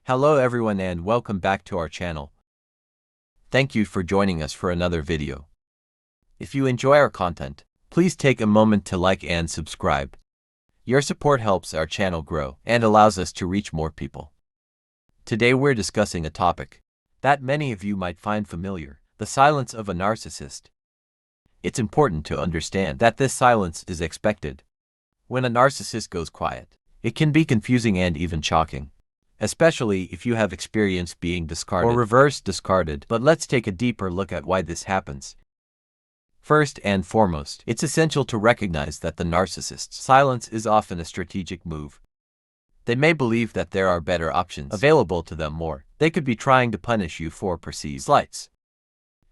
Hello everyone and welcome back to our channel. Thank you for joining us for another video. If you enjoy our content, please take a moment to like and subscribe. Your support helps our channel grow and allows us to reach more people. Today we're discussing a topic that many of you might find familiar: the silence of a narcissist. It's important to understand that this silence is expected. When a narcissist goes quiet, it can be confusing and even shocking, especially if you have experienced being discarded or reverse discarded. But let's take a deeper look at why this happens. First and foremost, it's essential to recognize that the narcissist's silence is often a strategic move. They may believe that there are better options available to them, or they could be trying to punish you for perceived slights.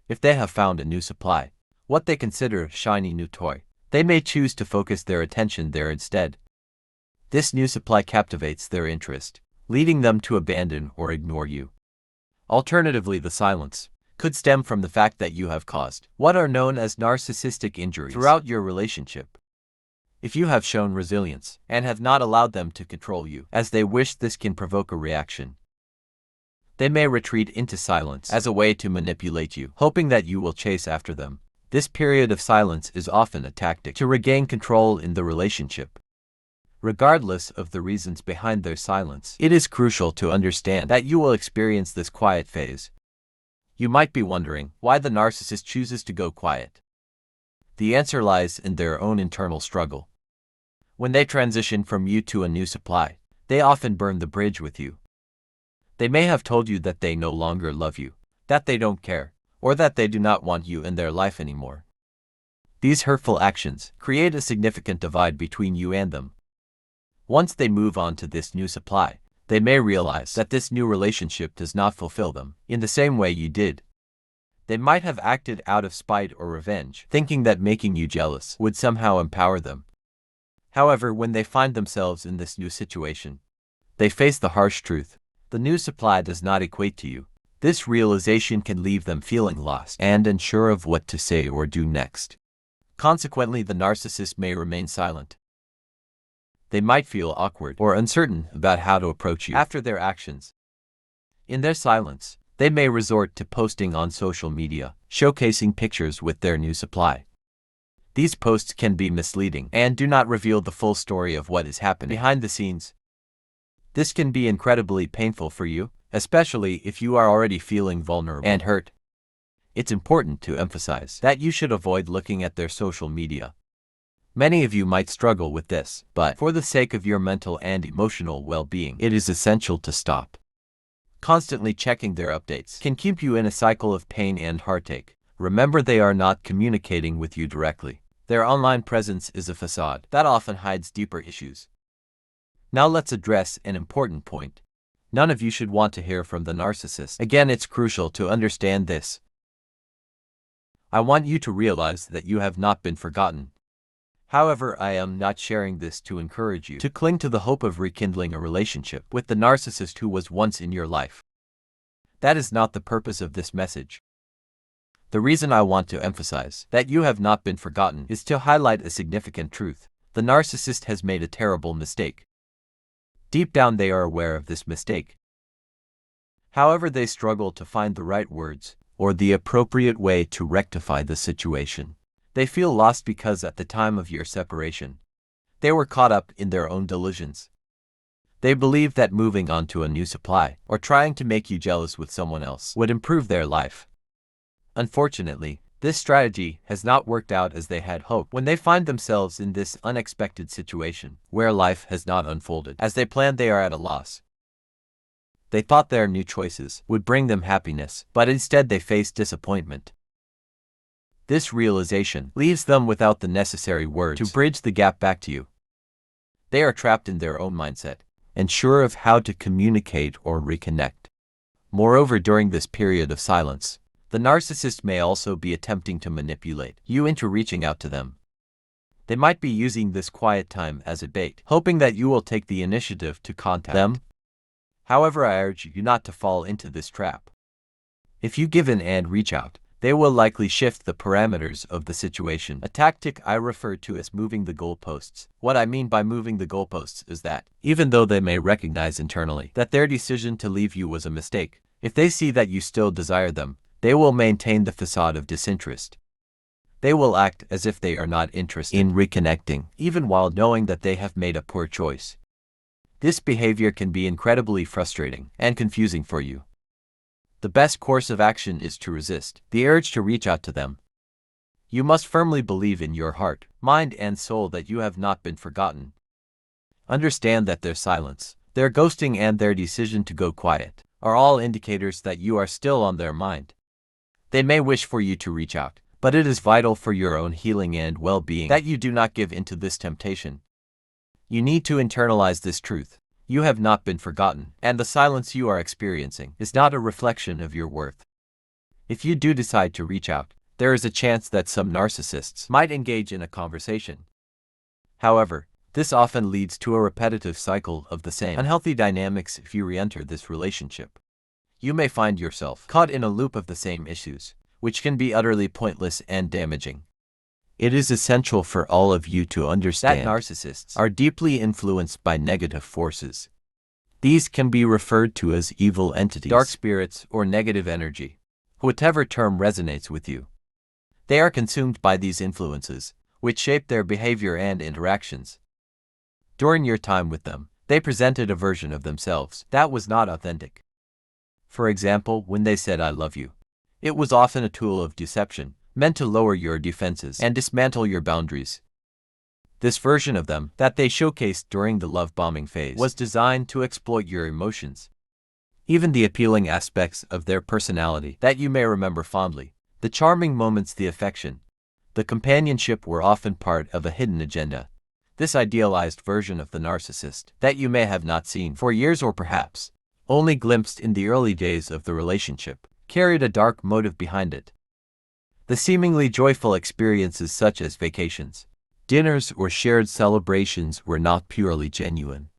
If they have found a new supply, what they consider a shiny new toy, they may choose to focus their attention there instead. This new supply captivates their interest, leading them to abandon or ignore you. Alternatively, the silence could stem from the fact that you have caused what are known as narcissistic injuries throughout your relationship. If you have shown resilience and have not allowed them to control you as they wish, this can provoke a reaction. They may retreat into silence as a way to manipulate you, hoping that you will chase after them. This period of silence is often a tactic to regain control in the relationship. Regardless of the reasons behind their silence, it is crucial to understand that you will experience this quiet phase. You might be wondering why the narcissist chooses to go quiet. The answer lies in their own internal struggle. When they transition from you to a new supply, they often burn the bridge with you. They may have told you that they no longer love you, that they don't care, or that they do not want you in their life anymore. These hurtful actions create a significant divide between you and them. Once they move on to this new supply, they may realize that this new relationship does not fulfill them in the same way you did. They might have acted out of spite or revenge, thinking that making you jealous would somehow empower them. However, when they find themselves in this new situation, they face the harsh truth: the new supply does not equate to you. This realization can leave them feeling lost and unsure of what to say or do next. Consequently, the narcissist may remain silent. They might feel awkward or uncertain about how to approach you after their actions. In their silence, they may resort to posting on social media, showcasing pictures with their new supply. These posts can be misleading and do not reveal the full story of what is happening behind the scenes. This can be incredibly painful for you, especially if you are already feeling vulnerable and hurt. It's important to emphasize that you should avoid looking at their social media. Many of you might struggle with this, but for the sake of your mental and emotional well-being, it is essential to stop. Constantly checking their updates can keep you in a cycle of pain and heartache. Remember, they are not communicating with you directly. Their online presence is a facade that often hides deeper issues. Now let's address an important point. None of you should want to hear from the narcissist. Again, it's crucial to understand this. I want you to realize that you have not been forgotten. However, I am not sharing this to encourage you to cling to the hope of rekindling a relationship with the narcissist who was once in your life. That is not the purpose of this message. The reason I want to emphasize that you have not been forgotten is to highlight a significant truth: the narcissist has made a terrible mistake. Deep down, they are aware of this mistake. However, they struggle to find the right words or the appropriate way to rectify the situation. They feel lost because at the time of your separation, they were caught up in their own delusions. They believe that moving on to a new supply or trying to make you jealous with someone else would improve their life. Unfortunately, this strategy has not worked out as they had hoped. When they find themselves in this unexpected situation where life has not unfolded as they planned, they are at a loss. They thought their new choices would bring them happiness, but instead they face disappointment. This realization leaves them without the necessary words to bridge the gap back to you. They are trapped in their own mindset, unsure of how to communicate or reconnect. Moreover, during this period of silence, the narcissist may also be attempting to manipulate you into reaching out to them. They might be using this quiet time as a bait, hoping that you will take the initiative to contact them. However, I urge you not to fall into this trap. If you give in and reach out, they will likely shift the parameters of the situation, a tactic I refer to as moving the goalposts. What I mean by moving the goalposts is that, even though they may recognize internally that their decision to leave you was a mistake, if they see that you still desire them, they will maintain the facade of disinterest. They will act as if they are not interested in reconnecting, even while knowing that they have made a poor choice. This behavior can be incredibly frustrating and confusing for you. The best course of action is to resist the urge to reach out to them. You must firmly believe in your heart, mind, and soul that you have not been forgotten. Understand that their silence, their ghosting, and their decision to go quiet are all indicators that you are still on their mind. They may wish for you to reach out, but it is vital for your own healing and well-being that you do not give in to this temptation. You need to internalize this truth. You have not been forgotten, and the silence you are experiencing is not a reflection of your worth. If you do decide to reach out, there is a chance that some narcissists might engage in a conversation. However, this often leads to a repetitive cycle of the same unhealthy dynamics. If you re-enter this relationship, you may find yourself caught in a loop of the same issues, which can be utterly pointless and damaging. It is essential for all of you to understand that narcissists are deeply influenced by negative forces. These can be referred to as evil entities, dark spirits, or negative energy, whatever term resonates with you. They are consumed by these influences, which shape their behavior and interactions. During your time with them, they presented a version of themselves that was not authentic. For example, when they said "I love you," it was often a tool of deception, meant to lower your defenses and dismantle your boundaries. This version of them that they showcased during the love bombing phase was designed to exploit your emotions. Even the appealing aspects of their personality that you may remember fondly, the charming moments, the affection, the companionship, were often part of a hidden agenda. This idealized version of the narcissist that you may have not seen for years, or perhaps only glimpsed in the early days of the relationship, carried a dark motive behind it. The seemingly joyful experiences such as vacations, dinners, or shared celebrations were not purely genuine.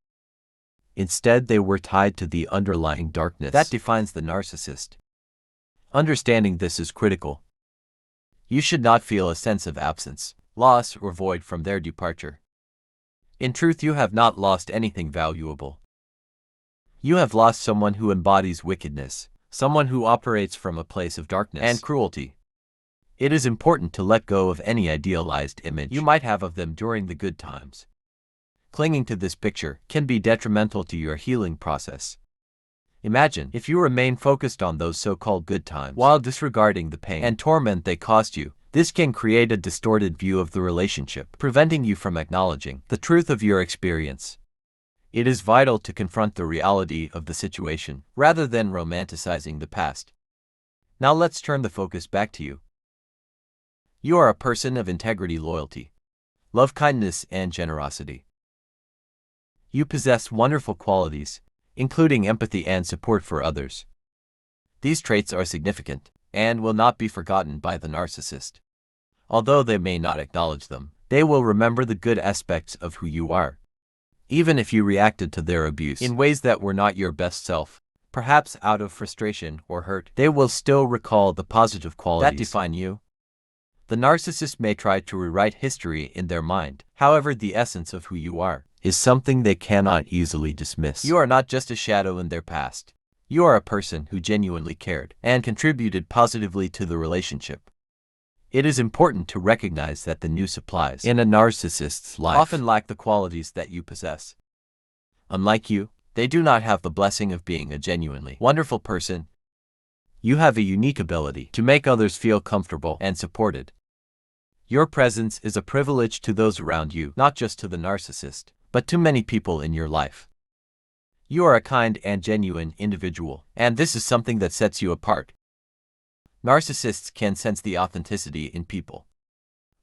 Instead, they were tied to the underlying darkness that defines the narcissist. Understanding this is critical. You should not feel a sense of absence, loss, or void from their departure. In truth, you have not lost anything valuable. You have lost someone who embodies wickedness, someone who operates from a place of darkness and cruelty. It is important to let go of any idealized image you might have of them during the good times. Clinging to this picture can be detrimental to your healing process. Imagine if you remain focused on those so-called good times while disregarding the pain and torment they caused you. This can create a distorted view of the relationship, preventing you from acknowledging the truth of your experience. It is vital to confront the reality of the situation, rather than romanticizing the past. Now let's turn the focus back to you. You are a person of integrity, loyalty, love, kindness, and generosity. You possess wonderful qualities, including empathy and support for others. These traits are significant and will not be forgotten by the narcissist. Although they may not acknowledge them, they will remember the good aspects of who you are. Even if you reacted to their abuse in ways that were not your best self, perhaps out of frustration or hurt, they will still recall the positive qualities that define you. The narcissist may try to rewrite history in their mind. However, the essence of who you are is something they cannot easily dismiss. You are not just a shadow in their past. You are a person who genuinely cared and contributed positively to the relationship. It is important to recognize that the new supplies in a narcissist's life often lack the qualities that you possess. Unlike you, they do not have the blessing of being a genuinely wonderful person. You have a unique ability to make others feel comfortable and supported. Your presence is a privilege to those around you, not just to the narcissist, but to many people in your life. You are a kind and genuine individual, and this is something that sets you apart. Narcissists can sense the authenticity in people.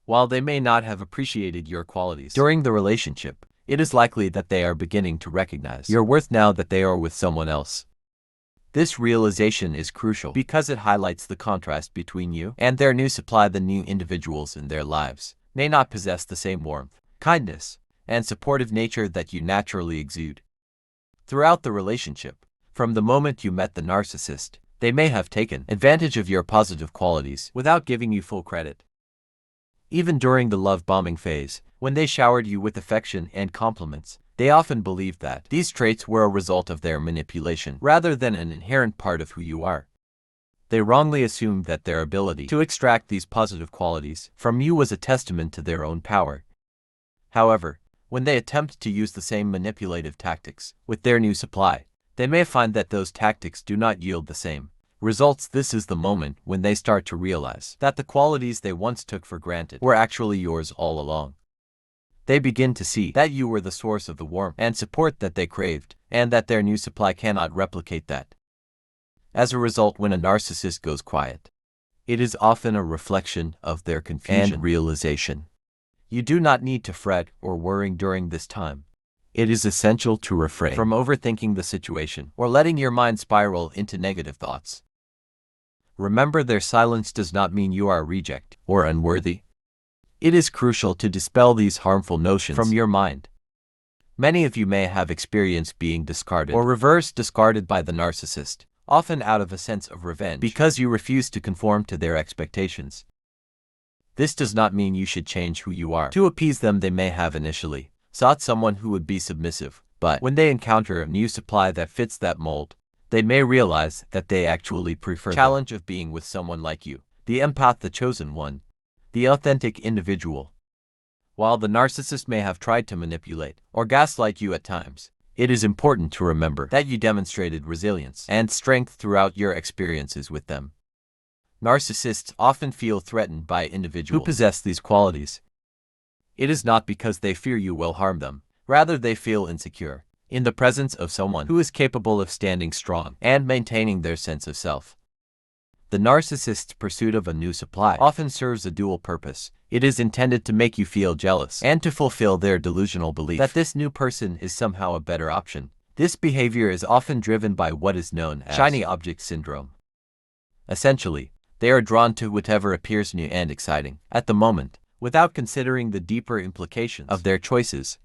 While they may not have appreciated your qualities during the relationship, it is likely that they are beginning to recognize your worth now that they are with someone else. This realization is crucial because it highlights the contrast between you and their new supply. The new individuals in their lives may not possess the same warmth, kindness, and supportive nature that you naturally exude. Throughout the relationship, from the moment you met the narcissist, They may have taken advantage of your positive qualities without giving you full credit. Even during the love bombing phase, when they showered you with affection and compliments, they often believed that these traits were a result of their manipulation rather than an inherent part of who you are. They wrongly assumed that their ability to extract these positive qualities from you was a testament to their own power. However, when they attempt to use the same manipulative tactics with their new supply, they may find that those tactics do not yield the same results. This is the moment when they start to realize that the qualities they once took for granted were actually yours all along. They begin to see that you were the source of the warmth and support that they craved, and that their new supply cannot replicate that. As a result, when a narcissist goes quiet, it is often a reflection of their confusion and realization. You do not need to fret or worry during this time. It is essential to refrain from overthinking the situation or letting your mind spiral into negative thoughts. Remember, their silence does not mean you are a reject or unworthy. It is crucial to dispel these harmful notions from your mind. Many of you may have experienced being discarded or reverse discarded by the narcissist, often out of a sense of revenge because you refuse to conform to their expectations. This does not mean you should change who you are to appease them. They may have initially sought someone who would be submissive, but when they encounter a new supply that fits that mold, they may realize that they actually prefer the challenge of being with someone like you, the empath, the chosen one, the authentic individual. While the narcissist may have tried to manipulate or gaslight you at times, it is important to remember that you demonstrated resilience and strength throughout your experiences with them. Narcissists often feel threatened by individuals who possess these qualities. It is not because they fear you will harm them, rather they feel insecure in the presence of someone who is capable of standing strong and maintaining their sense of self. The narcissist's pursuit of a new supply often serves a dual purpose. It is intended to make you feel jealous and to fulfill their delusional belief that this new person is somehow a better option. This behavior is often driven by what is known as shiny object syndrome. Essentially, they are drawn to whatever appears new and exciting at the moment, without considering the deeper implications of their choices.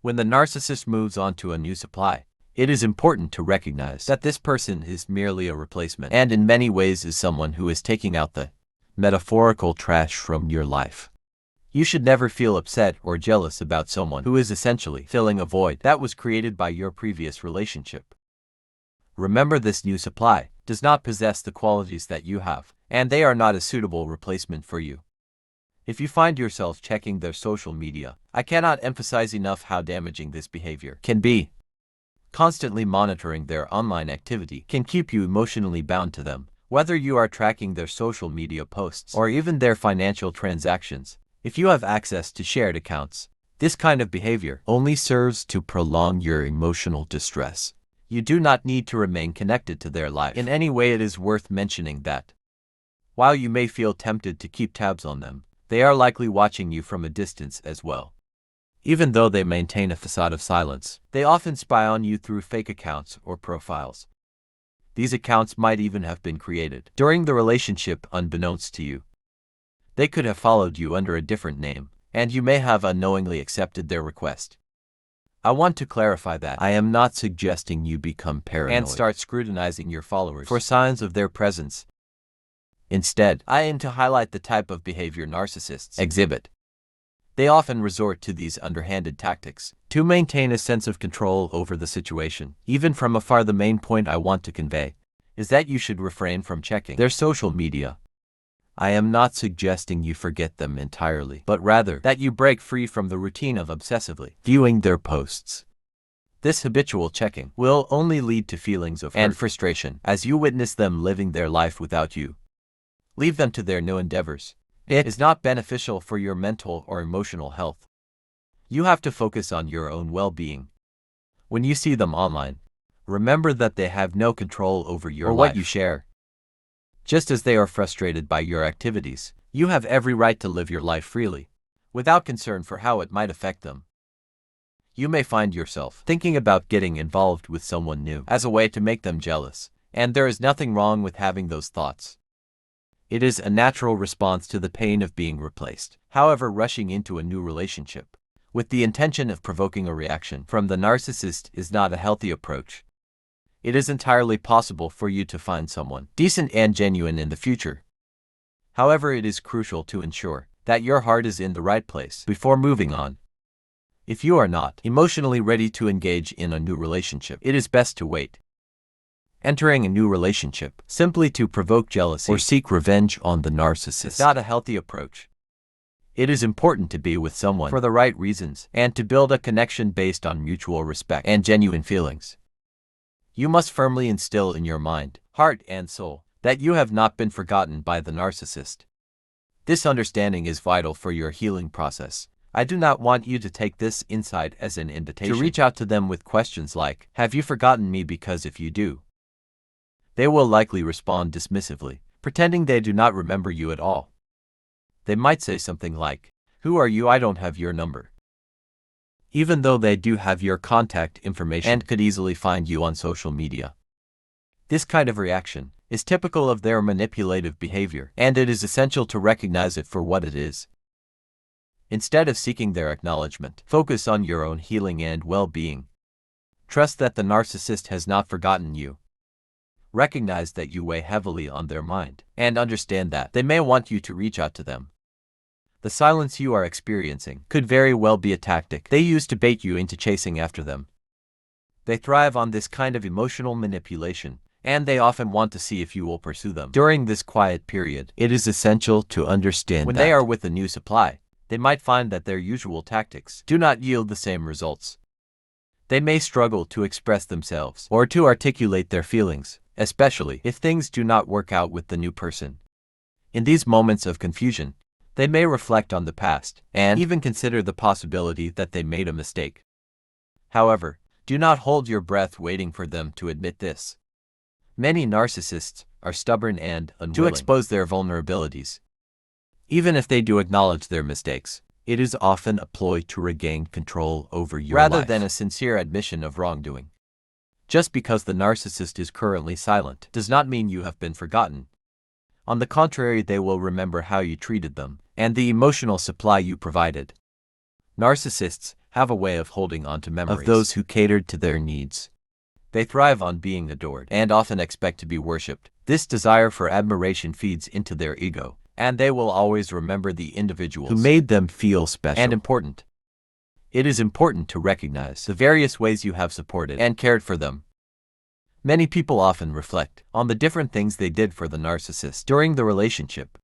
When the narcissist moves on to a new supply, it is important to recognize that this person is merely a replacement and in many ways is someone who is taking out the metaphorical trash from your life. You should never feel upset or jealous about someone who is essentially filling a void that was created by your previous relationship. Remember, this new supply does not possess the qualities that you have, and they are not a suitable replacement for you. If you find yourself checking their social media, I cannot emphasize enough how damaging this behavior can be. Constantly monitoring their online activity can keep you emotionally bound to them, whether you are tracking their social media posts or even their financial transactions. If you have access to shared accounts, this kind of behavior only serves to prolong your emotional distress. You do not need to remain connected to their life in any way. It is worth mentioning that while you may feel tempted to keep tabs on them, they are likely watching you from a distance as well. Even though they maintain a facade of silence, they often spy on you through fake accounts or profiles. These accounts might even have been created during the relationship unbeknownst to you. They could have followed you under a different name, and you may have unknowingly accepted their request. I want to clarify that I am not suggesting you become paranoid and start scrutinizing your followers for signs of their presence. Instead, I aim to highlight the type of behavior narcissists exhibit. They often resort to these underhanded tactics to maintain a sense of control over the situation. Even from afar, the main point I want to convey is that you should refrain from checking their social media. I am not suggesting you forget them entirely, but rather that you break free from the routine of obsessively viewing their posts. This habitual checking will only lead to feelings of hurt and frustration as you witness them living their life without you. Leave them to their new endeavors. It is not beneficial for your mental or emotional health. You have to focus on your own well-being. When you see them online, remember that they have no control over your life or what you share. Just as they are frustrated by your activities, you have every right to live your life freely, without concern for how it might affect them. You may find yourself thinking about getting involved with someone new as a way to make them jealous, and there is nothing wrong with having those thoughts. It is a natural response to the pain of being replaced. However, rushing into a new relationship with the intention of provoking a reaction from the narcissist is not a healthy approach. it is entirely possible for you to find someone decent and genuine in the future. However, it is crucial to ensure that your heart is in the right place before moving on. If you are not emotionally ready to engage in a new relationship, it is best to wait. Entering a new relationship simply to provoke jealousy or seek revenge on the narcissist is not a healthy approach. It is important to be with someone for the right reasons and to build a connection based on mutual respect and genuine feelings. You must firmly instill in your mind, heart, and soul that you have not been forgotten by the narcissist. This understanding is vital for your healing process. I do not want you to take this insight as an invitation to reach out to them with questions like, "Have you forgotten me?" Because if you do, they will likely respond dismissively, pretending they do not remember you at all. They might say something like, "Who are you? I don't have your number," even though they do have your contact information and could easily find you on social media. This kind of reaction is typical of their manipulative behavior, and it is essential to recognize it for what it is. Instead of seeking their acknowledgement, focus on your own healing and well-being. Trust that the narcissist has not forgotten you. Recognize that you weigh heavily on their mind, and understand that they may want you to reach out to them. The silence you are experiencing could very well be a tactic they use to bait you into chasing after them. They thrive on this kind of emotional manipulation, and they often want to see if you will pursue them. During this quiet period, it is essential to understand when they are with a new supply, they might find that their usual tactics do not yield the same results. They may struggle to express themselves or to articulate their feelings, especially if things do not work out with the new person. In these moments of confusion, they may reflect on the past and even consider the possibility that they made a mistake. However, do not hold your breath waiting for them to admit this. Many narcissists are stubborn and unwilling to expose their vulnerabilities. Even if they do acknowledge their mistakes, it is often a ploy to regain control over your life rather than a sincere admission of wrongdoing. Just because the narcissist is currently silent does not mean you have been forgotten. On the contrary, they will remember how you treated them and the emotional supply you provided. Narcissists have a way of holding on to memories of those who catered to their needs. They thrive on being adored and often expect to be worshipped. This desire for admiration feeds into their ego, and they will always remember the individuals who made them feel special and important. It is important to recognize the various ways you have supported and cared for them. Many people often reflect on the different things they did for the narcissist during the relationship.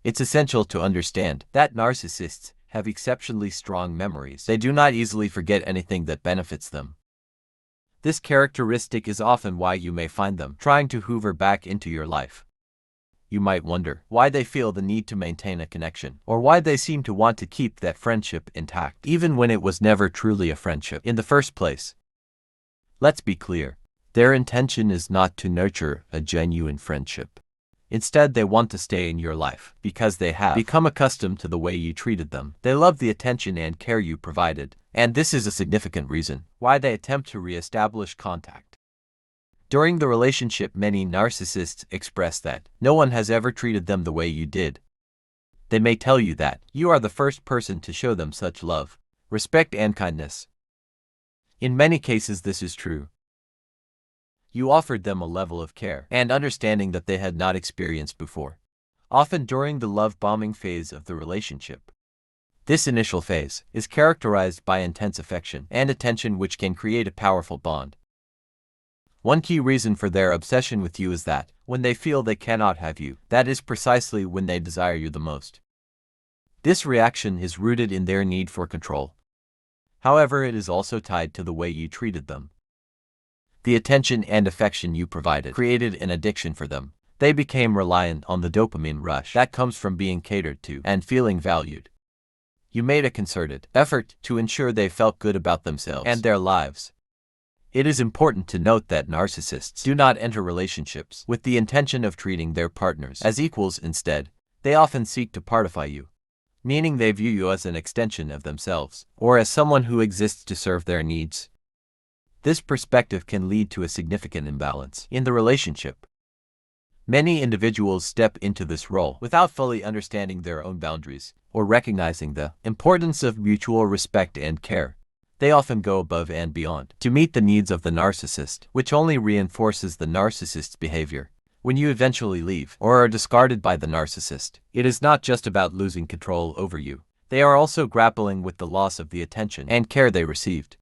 It's essential to understand that narcissists have exceptionally strong memories. They do not easily forget anything that benefits them. This characteristic is often why you may find them trying to hoover back into your life. You might wonder why they feel the need to maintain a connection, or why they seem to want to keep that friendship intact, even when it was never truly a friendship in the first place. Let's be clear. Their intention is not to nurture a genuine friendship. Instead, they want to stay in your life because they have become accustomed to the way you treated them. They love the attention and care you provided, and this is a significant reason why they attempt to re-establish contact. During the relationship, many narcissists express that no one has ever treated them the way you did. They may tell you that you are the first person to show them such love, respect, and kindness. In many cases, this is true. You offered them a level of care and understanding that they had not experienced before, often during the love-bombing phase of the relationship. This initial phase is characterized by intense affection and attention, which can create a powerful bond. One key reason for their obsession with you is that, when they feel they cannot have you, that is precisely when they desire you the most. This reaction is rooted in their need for control. However, it is also tied to the way you treated them. The attention and affection you provided created an addiction for them. They became reliant on the dopamine rush that comes from being catered to and feeling valued. You made a concerted effort to ensure they felt good about themselves and their lives. It is important to note that narcissists do not enter relationships with the intention of treating their partners as equals. Instead, they often seek to partify you, meaning they view you as an extension of themselves or as someone who exists to serve their needs. This perspective can lead to a significant imbalance in the relationship. Many individuals step into this role without fully understanding their own boundaries or recognizing the importance of mutual respect and care. They often go above and beyond to meet the needs of the narcissist, which only reinforces the narcissist's behavior. When you eventually leave or are discarded by the narcissist, it is not just about losing control over you. They are also grappling with the loss of the attention and care they received.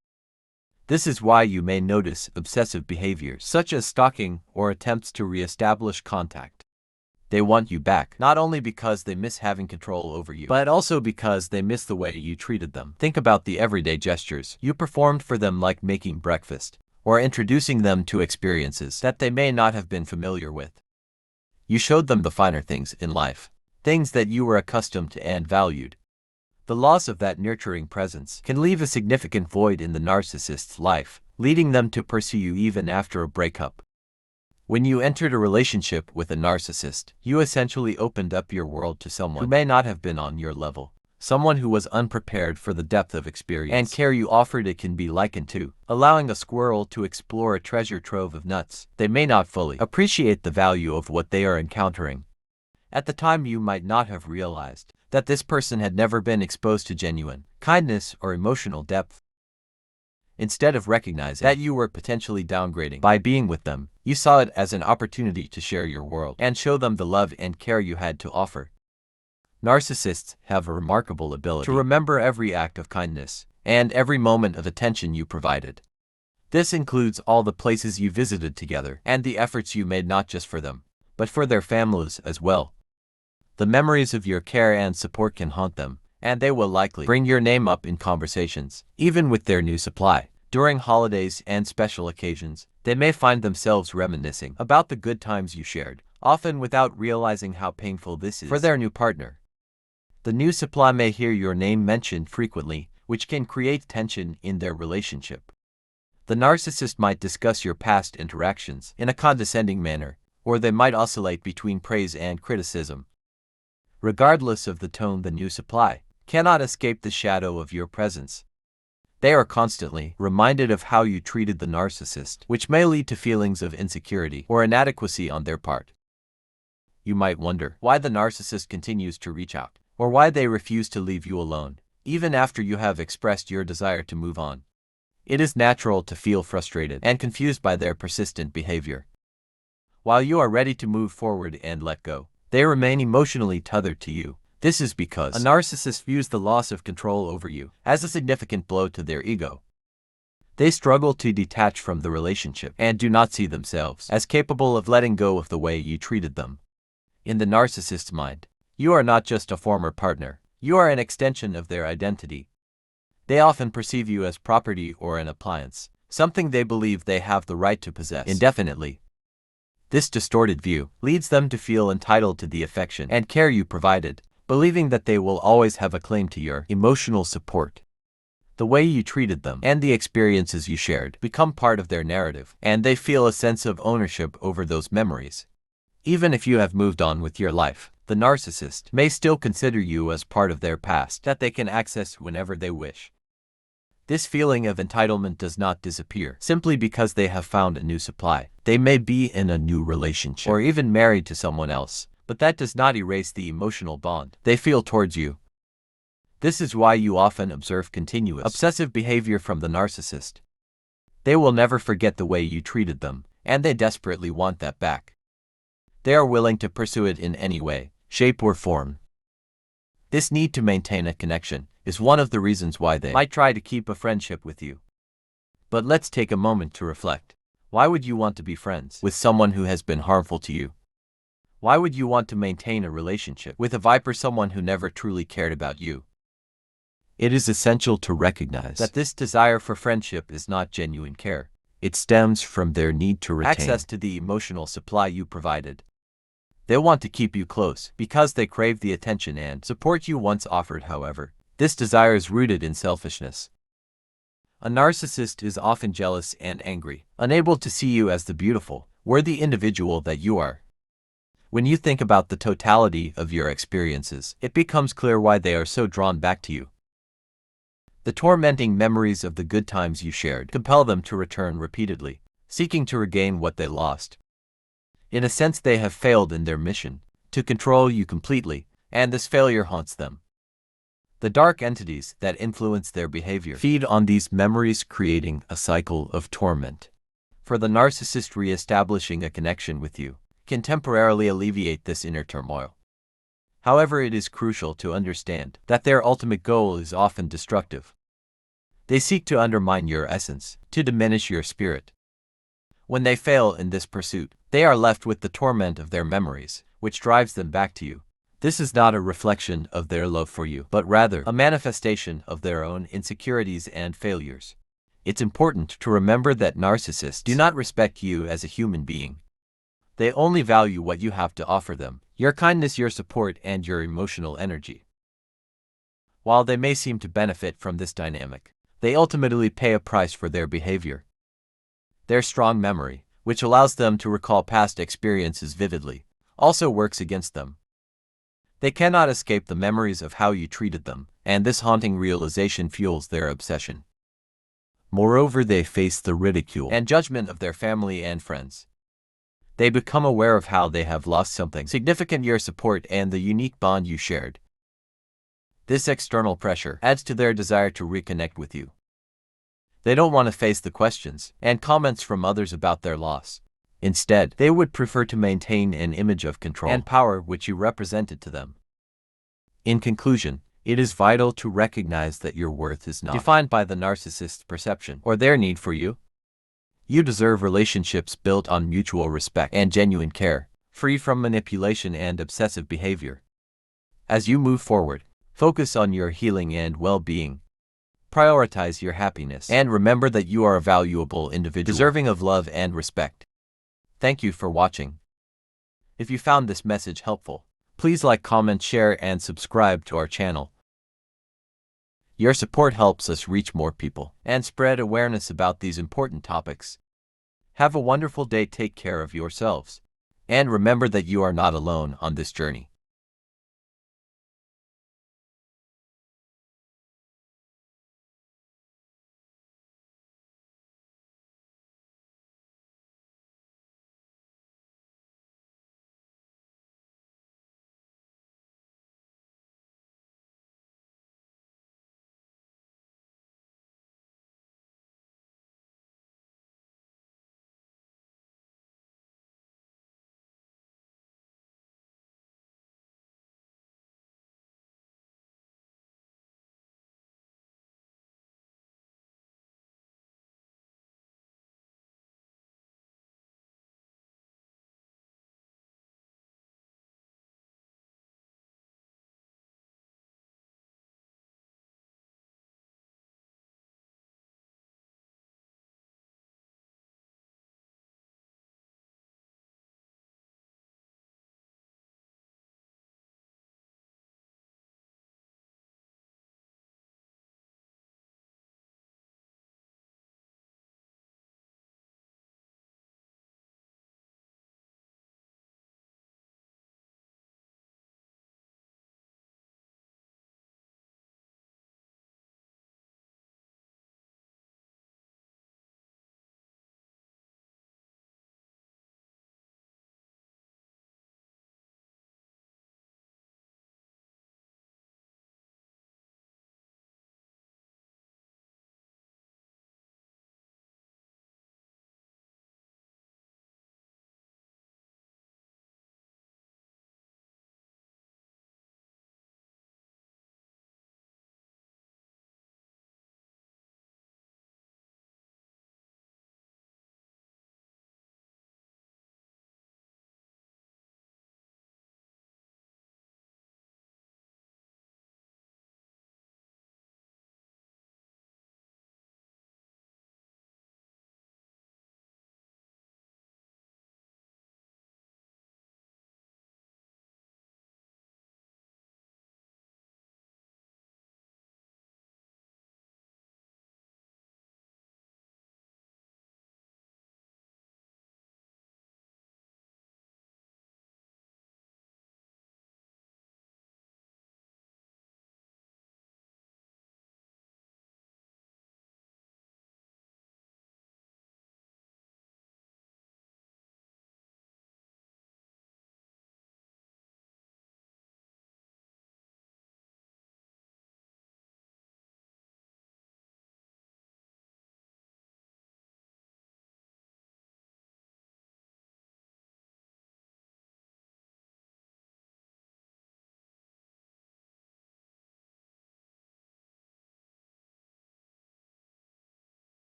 This is why you may notice obsessive behaviors, such as stalking or attempts to re-establish contact. They want you back, not only because they miss having control over you, but also because they miss the way you treated them. Think about the everyday gestures you performed for them, like making breakfast or introducing them to experiences that they may not have been familiar with. You showed them the finer things in life, things that you were accustomed to and valued. The loss of that nurturing presence can leave a significant void in the narcissist's life, leading them to pursue you even after a breakup. When you entered a relationship with a narcissist, you essentially opened up your world to someone who may not have been on your level, someone who was unprepared for the depth of experience and care you offered. It can be likened to allowing a squirrel to explore a treasure trove of nuts. They may not fully appreciate the value of what they are encountering. At the time, you might not have realized that this person had never been exposed to genuine kindness or emotional depth. Instead of recognizing that you were potentially downgrading by being with them, you saw it as an opportunity to share your world and show them the love and care you had to offer. Narcissists have a remarkable ability to remember every act of kindness and every moment of attention you provided. This includes all the places you visited together and the efforts you made not just for them, but for their families as well. The memories of your care and support can haunt them, and they will likely bring your name up in conversations, even with their new supply. During holidays and special occasions, they may find themselves reminiscing about the good times you shared, often without realizing how painful this is for their new partner. The new supply may hear your name mentioned frequently, which can create tension in their relationship. The narcissist might discuss your past interactions in a condescending manner, or they might oscillate between praise and criticism. Regardless of the tone, the new supply cannot escape the shadow of your presence. They are constantly reminded of how you treated the narcissist, which may lead to feelings of insecurity or inadequacy on their part. You might wonder why the narcissist continues to reach out, or why they refuse to leave you alone, even after you have expressed your desire to move on. It is natural to feel frustrated and confused by their persistent behavior. While you are ready to move forward and let go, they remain emotionally tethered to you. This is because a narcissist views the loss of control over you as a significant blow to their ego. They struggle to detach from the relationship and do not see themselves as capable of letting go of the way you treated them. In the narcissist's mind, you are not just a former partner, you are an extension of their identity. They often perceive you as property or an appliance, something they believe they have the right to possess indefinitely. This distorted view leads them to feel entitled to the affection and care you provided, believing that they will always have a claim to your emotional support. The way you treated them and the experiences you shared become part of their narrative, and they feel a sense of ownership over those memories. Even if you have moved on with your life, the narcissist may still consider you as part of their past that they can access whenever they wish. This feeling of entitlement does not disappear simply because they have found a new supply. They may be in a new relationship or even married to someone else, but that does not erase the emotional bond they feel towards you. This is why you often observe continuous obsessive behavior from the narcissist. They will never forget the way you treated them, and they desperately want that back. They are willing to pursue it in any way, shape, or form. This need to maintain a connection is one of the reasons why they might try to keep a friendship with you. But let's take a moment to reflect. Why would you want to be friends with someone who has been harmful to you? Why would you want to maintain a relationship with a viper, someone who never truly cared about you? It is essential to recognize that this desire for friendship is not genuine care. It stems from their need to retain access to the emotional supply you provided. They want to keep you close because they crave the attention and support you once offered. However, this desire is rooted in selfishness. A narcissist is often jealous and angry, unable to see you as the beautiful, worthy individual that you are. When you think about the totality of your experiences, it becomes clear why they are so drawn back to you. The tormenting memories of the good times you shared compel them to return repeatedly, seeking to regain what they lost. In a sense, they have failed in their mission to control you completely, and this failure haunts them. The dark entities that influence their behavior feed on these memories, creating a cycle of torment. For the narcissist, re-establishing a connection with you can temporarily alleviate this inner turmoil. However, it is crucial to understand that their ultimate goal is often destructive. They seek to undermine your essence, to diminish your spirit. When they fail in this pursuit, they are left with the torment of their memories, which drives them back to you. This is not a reflection of their love for you, but rather a manifestation of their own insecurities and failures. It's important to remember that narcissists do not respect you as a human being. They only value what you have to offer them: your kindness, your support, and your emotional energy. While they may seem to benefit from this dynamic, they ultimately pay a price for their behavior. Their strong memory, which allows them to recall past experiences vividly, also works against them. They cannot escape the memories of how you treated them, and this haunting realization fuels their obsession. Moreover, they face the ridicule and judgment of their family and friends. They become aware of how they have lost something significant: your support and the unique bond you shared. This external pressure adds to their desire to reconnect with you. They don't want to face the questions and comments from others about their loss. Instead, they would prefer to maintain an image of control and power which you represented to them. In conclusion, it is vital to recognize that your worth is not defined by the narcissist's perception or their need for you. You deserve relationships built on mutual respect and genuine care, free from manipulation and obsessive behavior. As you move forward, focus on your healing and well-being. Prioritize your happiness and remember that you are a valuable individual, deserving of love and respect. Thank you for watching. If you found this message helpful, please like, comment, share, and subscribe to our channel. Your support helps us reach more people and spread awareness about these important topics. Have a wonderful day, take care of yourselves, and remember that you are not alone on this journey.